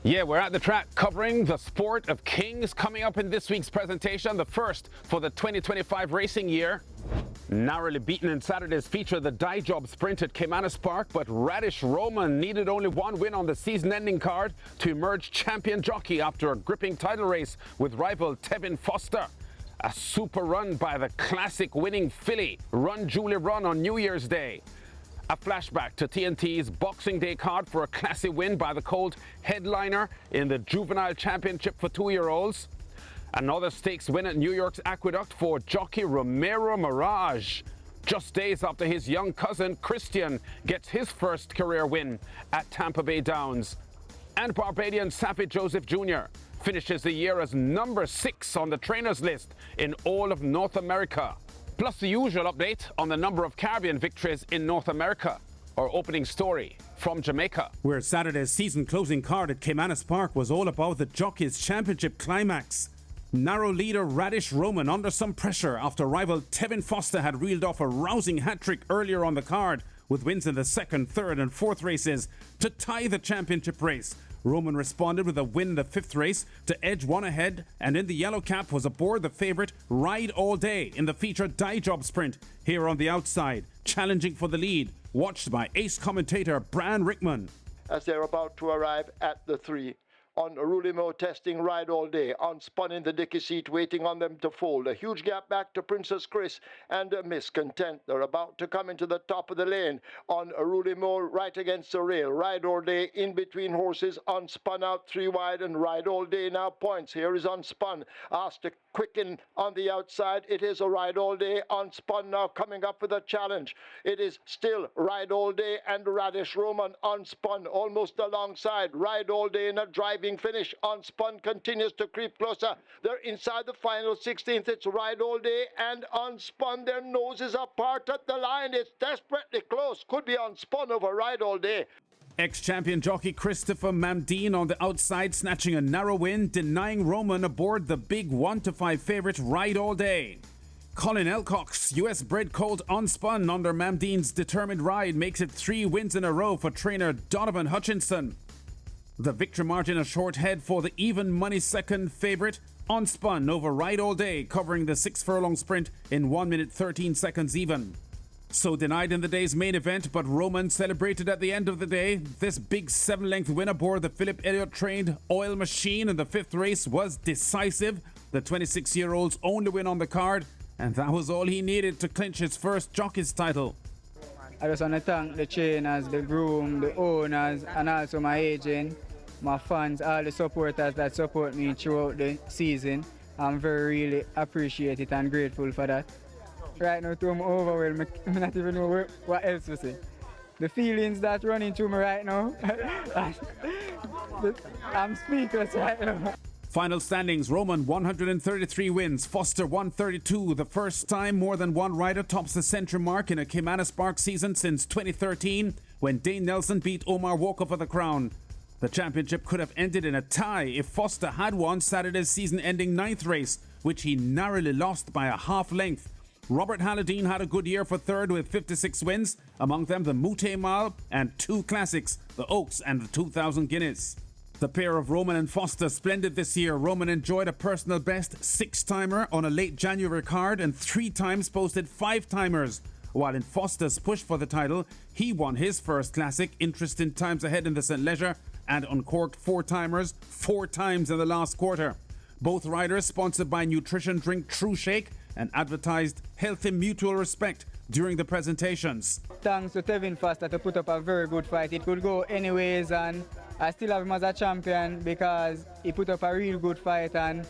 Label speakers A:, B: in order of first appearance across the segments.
A: Yeah, we're at the track covering the sport of kings. Coming up in this week's presentation, the first for the 2025 racing year. Narrowly beaten in Saturday's feature, the die job sprint at Caymanas Park, but Raddesh Roman needed only one win on the season-ending card to emerge champion jockey after a gripping title race with rival Tevin Foster. A super run by the classic winning filly, Run Julie Run, on New Year's Day. A flashback to TNT's Boxing Day card for a classy win by the colt headliner in the Juvenile Championship for 2-year-olds. Another stakes win at New York's Aqueduct for jockey Romero Maragh, just days after his young cousin Christian gets his first career win at Tampa Bay Downs. And Barbadian Saffie Joseph Jnr. finishes the year as number 6 on the trainers list in all of North America. Plus the usual update on the number of Caribbean victories in North America. Our opening story from Jamaica,
B: where Saturday's season closing card at Caymanas Park was all about the Jockey's Championship climax. Narrow leader Raddesh Roman under some pressure after rival Tevin Foster had reeled off a rousing hat-trick earlier on the card, with wins in the second, third and fourth races to tie the championship race. Roman responded with a win in the fifth race to edge one ahead, and in the yellow cap was aboard the favourite Ride All Day in the featured die job sprint. Here on the outside, challenging for the lead, watched by ace commentator Bran Rickman.
C: As they're about to arrive at the 3. On Romero testing Ride All Day, on spun in the dicky seat, waiting on them to fold. A huge gap back to Princess Chris and Miss Content. They're about to come into the top of the lane. On Romero right against the rail. Ride All Day in between horses, on spun out 3 wide, and Ride All Day now points. Here is on spun, asked to quicken on the outside. It is a Ride All Day. On spun now coming up with a challenge. It is still Ride All Day and Raddesh Roman on spun almost alongside. Ride All Day in a driving finish. On spun continues to creep closer. They're inside the final 16th. It's Ride All Day and on spun. Their noses apart at the line. It's desperately close. Could be on spun over Ride All Day.
B: Ex-champion jockey Christopher Mamdine on the outside, snatching a narrow win, denying Roman aboard the big 1-5 favourite Ride All Day. Colin Elcock's US-bred colt unspun under Mamdine's determined ride makes it 3 wins in a row for trainer Donovan Hutchinson. The victory margin a short head for the even money second favourite, unspun over Ride All Day, covering the 6-furlong sprint in 1 minute 13 seconds even. So denied in the day's main event, but Roman celebrated at the end of the day. This big 7-length win aboard the Philip Elliott-trained Oil Machine in the 5th race was decisive. The 26-year-old's only win on the card, and that was all he needed to clinch his first jockey's title.
D: I just want to thank the trainers, the groom, the owners, and also my agent, my fans, all the supporters that support me throughout the season. I'm really appreciate it and grateful for that. Right now, I'm overwhelmed. I not even know what else to say. The feelings that running through me right now, I'm speechless right now.
B: Final standings: Roman 133 wins, Foster 132. The first time more than one rider tops the century mark in a Caymanas Park season since 2013, when Dane Nelson beat Omar Walker for the crown. The championship could have ended in a tie if Foster had won Saturday's season-ending 9th race, which he narrowly lost by a half length. Robert Halladine had a good year for third with 56 wins, among them the Mute Mile and 2 classics, the Oaks and the 2000 Guinness. The pair of Roman and Foster splendid this year. Roman enjoyed a personal best 6-timer on a late January card and 3 times posted 5-timers. While in Foster's push for the title, he won his first classic, Interesting Times Ahead in the St. Leger, and uncorked 4-timers 4 times in the last quarter. Both riders sponsored by nutrition drink True Shake and advertised healthy mutual respect during the presentations.
D: Thanks to Tevin Foster to put up a very good fight. It could go anyways, and I still have him as a champion because he put up a real good fight, and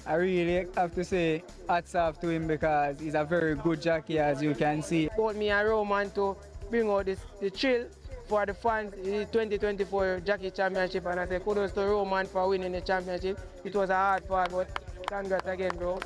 D: I really have to say hats off to him because he's a very good jockey, as you can see.
E: Want me and Roman to bring out the chill for the fans in the 2024 Jockey Championship, and I say kudos to Roman for winning the championship. It was a hard fight, but congrats again, bro.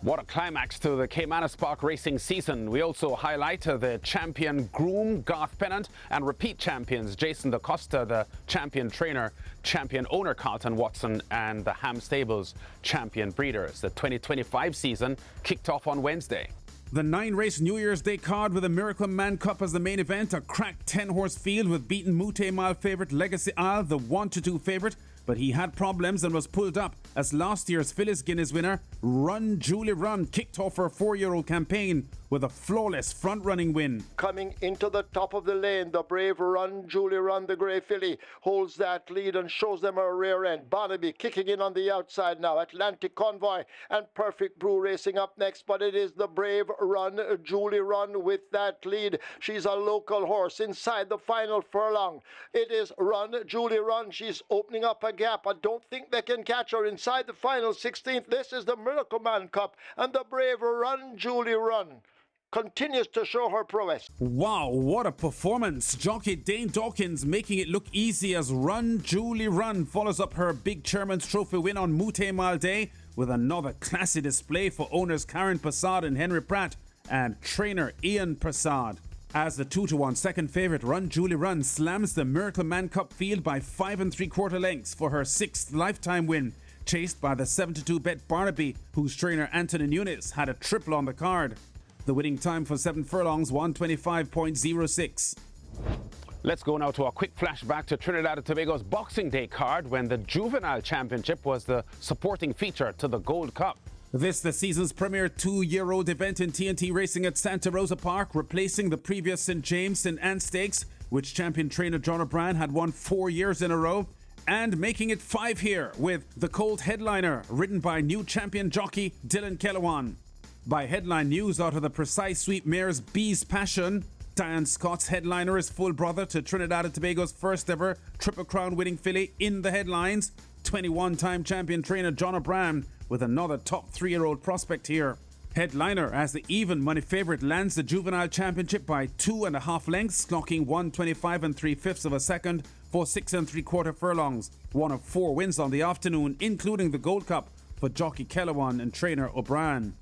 A: What a climax to the Caymanas Park racing season. We also highlight the champion groom, Garth Pennant, and repeat champions, Jason DaCosta, the champion trainer, champion owner, Carlton Watson, and the Ham Stables champion breeders. The 2025 season kicked off on Wednesday.
B: The 9-race New Year's Day card with the Miracle Man Cup as the main event, a cracked 10-horse field with beaten Mute Mile favourite Legacy Isle, the 1-2 favourite, but he had problems and was pulled up as last year's Phyllis Guinness winner Run Julie Run kicked off her 4-year-old campaign with a flawless front-running win.
C: Coming into the top of the lane, the brave Run Julie Run, the grey filly, holds that lead and shows them her rear end. Barnaby kicking in on the outside now. Atlantic Convoy and Perfect Brew racing up next, but it is the brave Run Julie Run with that lead. She's a local horse inside the final furlong. It is Run Julie Run. She's opening up a gap. I don't think they can catch her inside the final 16th. This is the Miracle Man Cup, and the brave Run Julie Run continues to show her prowess.
B: Wow, what a performance. Jockey Dane Dawkins making it look easy as Run Julie Run follows up her big Chairman's Trophy win on Mute Mile Day with another classy display for owners Karen Prasad and Henry Pratt and trainer Ian Prasad. As the 2-1 second favourite, Run Julie Run slams the Miracle Man Cup field by 5 3/4 lengths for her 6th lifetime win, chased by the 7-2 bet Barnaby, whose trainer Anthony Nunes had a triple on the card. The winning time for 7 furlongs, 1:25.06.
A: Let's go now to a quick flashback to Trinidad and Tobago's Boxing Day card when the Juvenile Championship was the supporting feature to the Gold Cup.
B: This the season's premier 2-year-old event in TNT racing at Santa Rosa Park, replacing the previous St. James St. Anne Stakes, which champion trainer John O'Brien had won 4 years in a row, and making it 5 here with the Colt headliner, ridden by new champion jockey Dylan Kellewan. By headline news out of the Precise Sweep mare's Bee's Passion, Diane Scott's headliner is full brother to Trinidad and Tobago's first ever Triple Crown winning filly in the headlines, 21-time champion trainer John O'Brien with another top 3-year-old prospect here. Headliner as the even money favourite lands the Juvenile Championship by 2.5 lengths, clocking 1:25 3/5 of a second for 6 3/4 furlongs. One of 4 wins on the afternoon, including the Gold Cup for jockey Kellewan and trainer O'Brien.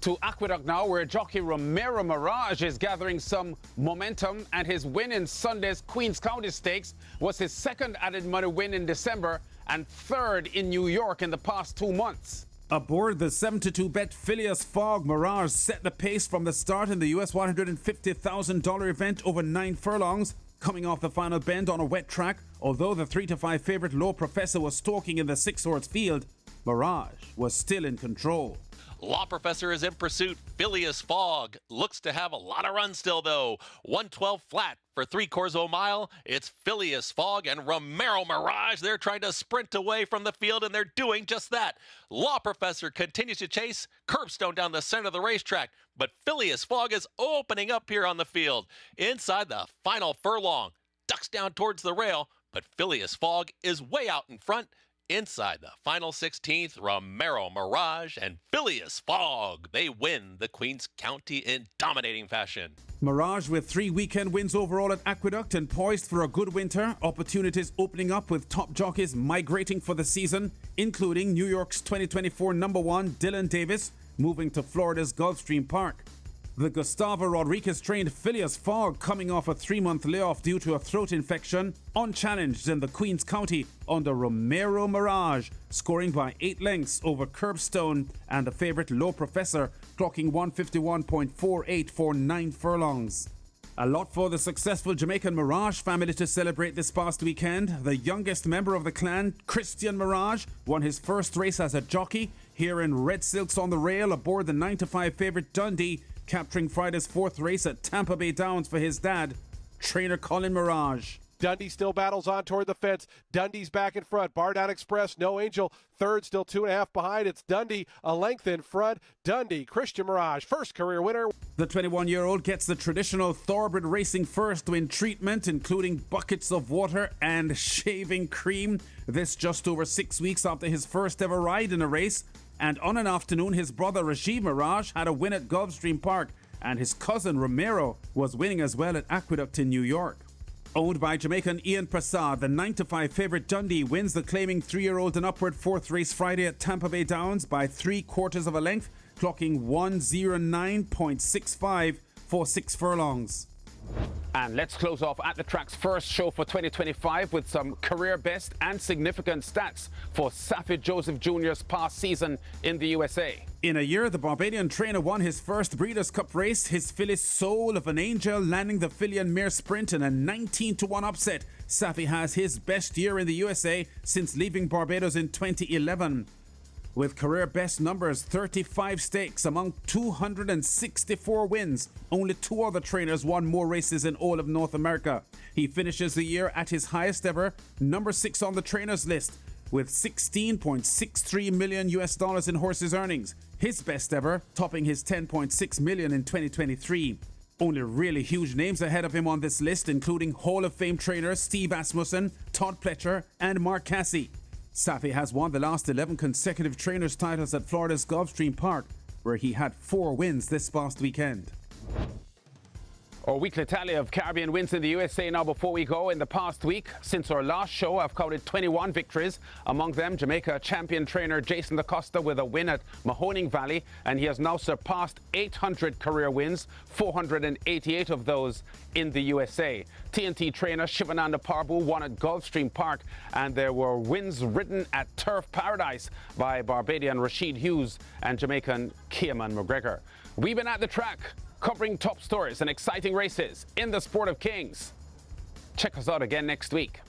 A: To Aqueduct now, where jockey Romero Maragh is gathering some momentum, and his win in Sunday's Queens County Stakes was his 2nd added money win in December and 3rd in New York in the past 2 months.
B: Aboard the 7-2 bet Phileas Fogg, Maragh set the pace from the start in the US $150,000 event over 9 furlongs, coming off the final bend on a wet track. Although the 3-5 favourite Low Professor was stalking in the 6-horse field, Maragh was still in control.
F: Law Professor is in pursuit. Phileas Fogg looks to have a lot of run still, though. 112 flat for 3/4 mile. It's Phileas Fogg and Romero Maragh. They're trying to sprint away from the field, and they're doing just that. Law Professor continues to chase Curbstone down the center of the racetrack, but Phileas Fogg is opening up here on the field. Inside the final furlong, ducks down towards the rail, but Phileas Fogg is way out in front. Inside the final 16th, Romero Maragh and Phileas Fogg, they win the Queens County in dominating fashion.
B: Maragh with 3 weekend wins overall at Aqueduct and poised for a good winter. Opportunities opening up with top jockeys migrating for the season, including New York's 2024 #1 Dylan Davis, moving to Florida's Gulfstream Park. The Gustavo Rodriguez trained Phileas Fogg coming off a 3-month layoff due to a throat infection, unchallenged in the Queens County under Romero Maragh, scoring by 8 lengths over Curbstone and the favourite Low Professor, clocking 151.48 for 9 furlongs. A lot for the successful Jamaican Maragh family to celebrate this past weekend. The youngest member of the clan, Christian Maragh, won his first race as a jockey here in Red Silks on the Rail aboard the 9-5 favourite Dundee, capturing Friday's 4th race at Tampa Bay Downs for his dad, trainer Colin Maragh.
G: Dundee still battles on toward the fence. Dundee's back in front. Bardown Express, No Angel, 3rd, still 2.5 behind. It's Dundee, a length in front. Dundee, Christian Maragh, first career winner.
B: The 21-year-old gets the traditional thoroughbred racing first win treatment, including buckets of water and shaving cream. This just over 6 weeks after his first ever ride in a race. And on an afternoon, his brother Rajiv Maragh had a win at Gulfstream Park, and his cousin Romero was winning as well at Aqueduct in New York. Owned by Jamaican Ian Prasad, the 9-5 favourite Dundee wins the claiming 3-year-old and upward 4th race Friday at Tampa Bay Downs by 3/4 of a length, clocking 109.65 for 6 furlongs.
A: And let's close off at the track's first show for 2025 with some career best and significant stats for Saffie Joseph Jr.'s past season in the USA.
B: In a year, the Barbadian trainer won his first Breeders' Cup race, his filly Soul of an Angel landing the filly and mare sprint in a 19-1 upset. Saffie has his best year in the USA since leaving Barbados in 2011. With career best numbers, 35 stakes among 264 wins. Only 2 other trainers won more races in all of North America. He finishes the year at his highest ever, number 6 on the trainers list, with $16.63 million in horses earnings. His best ever, topping his $10.6 million in 2023. Only really huge names ahead of him on this list, including Hall of Fame trainers Steve Asmussen, Todd Pletcher, and Mark Cassie. Saffie has won the last 11 consecutive trainers' titles at Florida's Gulfstream Park, where he had 4 wins this past weekend.
A: Our weekly tally of Caribbean wins in the USA now before we go. In the past week, since our last show, I've counted 21 victories. Among them, Jamaica champion trainer Jason DaCosta with a win at Mahoning Valley, and he has now surpassed 800 career wins, 488 of those in the USA. TNT trainer Shivananda Prabhu won at Gulfstream Park, and there were wins ridden at Turf Paradise by Barbadian Rashid Hughes and Jamaican Cayman McGregor. We've been at the track, covering top stories and exciting races in the sport of kings. Check us out again next week.